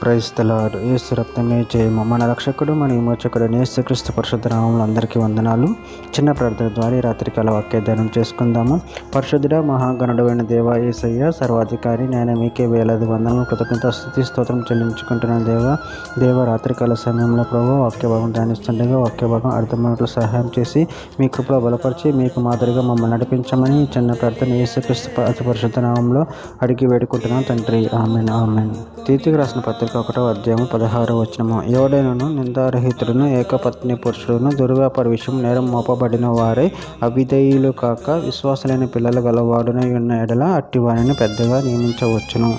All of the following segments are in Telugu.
Praise the lord. యేసు రక్తమే జయము. మన రక్షకుడు మన విమోచకుడు యేసుక్రీస్తు పరిశుద్ధ నామములో అందరికీ వందనాలు. చిన్న ప్రార్థన ద్వారా ఈ రాత్రికాల వాక్యధ్యానం చేసుకుందాము. పరిశుద్ధుడ మహాగణుడైన దేవ యేసయ్య సర్వాధికారి, నేను మీకే వేలాది వందనములు కృతజ్ఞత స్తుతి స్తోత్రం చెల్లించుకుంటున్నాను. దేవ రాత్రికాల సమయంలో ప్రభు వాక్య భాగం ధ్యానిస్తుండగా వాక్య భాగం అర్థమైనట్లు సహాయం చేసి మీ కృపలో బలపరిచి మీకు మాదిరిగా మమ్మల్ని నడిపించమని చిన్న ప్రార్థన యేసుక్రీస్తు అతి పరిశుద్ధ నామంలో అడిగి వేడుకుంటున్నాను తండ్రి. ఆమేన్ ఆమేన్. తీతుకు రాసిన పత్రిక 1వ అధ్యాయము 16వ వచనము. ఎవడైనను నిందారహితుడును ఏకపత్ని పురుషుడును దుర్వ్యాపార విషయం నేరం మోపబడిన వారే అవిధేయులు కాక విశ్వాసలేని పిల్లలు గలవాడునై ఉన్న ఎడల అట్టివారిని పెద్దగా నియమించవచ్చును.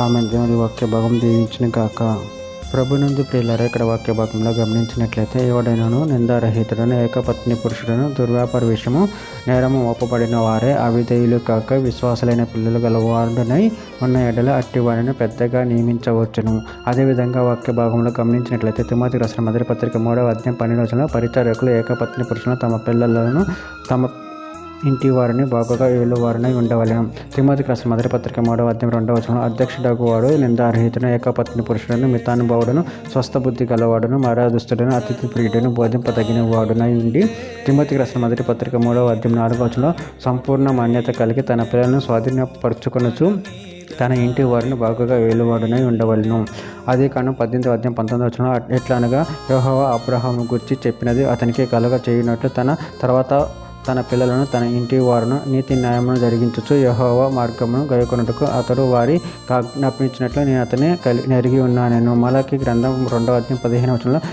ఆమె దేవుని వాక్య భాగం దీవించిన గాక. ప్రభు నుండి ప్రియులారా, ఇక్కడ వాక్య భాగంలో గమనించినట్లయితే ఎవడైనాను నిందారహితుడను ఏకపత్ని పురుషుడును దుర్వ్యాపార విషయము నేరము మోపబడిన వారే అవిధేయులు కాక విశ్వాసలైన పిల్లలు గలవాడునై ఉన్న ఎడల అట్టి వారిని పెద్దగా నియమించవచ్చును. అదేవిధంగా వాక్య భాగంలో గమనించినట్లయితే తిమోతికి రాసిన మొదటి పత్రిక 3వ అధ్యాయం 12వ వచనంలో పరిచారకులు ఏకపత్ని పురుషులను తమ పిల్లలను తమ ఇంటి వారిని బాగుగా ఏలువారినై ఉండవలెను. తిమోతికి రాసిన మొదటి పత్రిక 3వ అధ్యాయం 2వ వచనంలో అధ్యక్షుడగువాడు నిందారహితుడు ఏకపత్ని పురుషుడును మితానుభావుడును స్వస్థ బుద్ధి గలవాడును మర్యాదస్తుడును అతిథి ప్రియుడును బోధింపదగిన వాడునై ఉండి తిమోతికి రాసిన మొదటి పత్రిక 3వ అధ్యాయం 4వ వచనంలో సంపూర్ణ మాన్యత కలిగి తన పిల్లలను స్వాధీనపరచుకొనుచు తన ఇంటి వారిని బాగుగా ఏలువాడునై ఉండవలను. అదే కాను 18వ అధ్యాయం 19వ వచనంలో ఎట్లా అనగా యెహోవా అబ్రహాము గురించి చెప్పినది అతనికి కలుగ చేయునట్లు తర్వాత తన పిల్లలను తన ఇంటి వారును నీతి న్యాయమును జరిగించుచు యెహోవా మార్గమును గైకొనుటకు అతడు వారి ఆజ్ఞాపించినట్లు నేను అతని నెరిగి ఉన్నాను. మలాకి గ్రంథం 2వ అధ్యాయం 15వ వచనంలో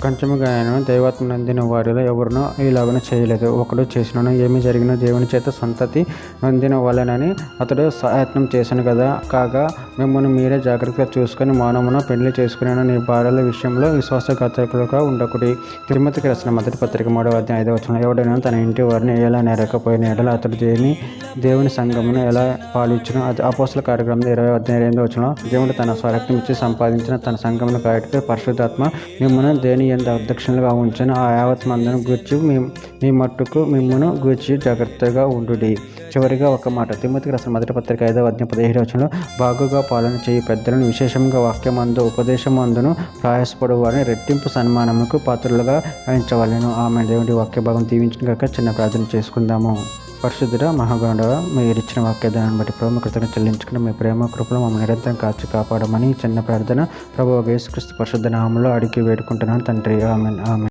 కొంచెముగా ఆయన దైవాత్మ నందిన వారిలో ఎవరినో ఇలాగనే చేయలేదు. ఒకడు చేసినను ఏమి జరిగిన దేవుని చేత సంతతి నొందిన వాళ్ళనని అతడు ప్రయత్నం చేశాను కదా. కాగా మిమ్మల్ని మీరే జాగ్రత్తగా చూసుకొని మౌనమున పెళ్లి చేసుకునే నీ భార్యల విషయంలో విశ్వాసఘాతకులుగా ఉండకుడి. తిరుమతికి రాసిన మొదటి పత్రిక 3వ అధ్యాయం 5వ వచనం. ఎవడైనా తన ఇంటి వారిని ఎలా నేరకపోయిన ఎడల అతడు దేవుని సంఘమును ఎలా పాలించును. అపోస్తల కార్యక్రమం 20వ అధ్యాయం 8వ వచనం. దేవుడు తన స్వరక్తం ఇచ్చి సంపాదించిన తన సంఘమును కాయటకు పరిశుద్ధాత్మ మిమ్మల్ని దేని అధ్యక్షులుగా ఉంచను. ఆ యావత్ మందును గూర్చి మీ మట్టుకు మిమ్మను గూర్చి జాగ్రత్తగా ఉండుడి. చివరిగా ఒక మాట. తిమోతికి రాసిన మొదటి పత్రిక 5వ అధ్యాయం 17వ వచనంలో బాగుగా పాలన చేయి పెద్దలను విశేషంగా వాక్యమందు ఉపదేశమందును ప్రయాసపడు వారిని రెట్టింపు సన్మానముకు పాత్రలుగా వహించవలెను. ఆమె దేవుడి వాక్య భాగం దీవించిన కాక చిన్న ప్రార్థన చేసుకుందాము. పరిశుద్ధుడ మహాగణుడ, మీరు ఇచ్చిన వాక్యదానాన్ని బట్టి ప్రభు కృతజ్ఞతలు చెల్లించుకుని మీ ప్రేమ కృపలో మమ్మల్ని నిరంతరం కాచి కాపాడమని చిన్న ప్రార్థన ప్రభువు యేసుక్రీస్తు పరిశుద్ధ నామములో అడిగి వేడుకుంటున్నాను తండ్రి. ఆమేన్ ఆమేన్.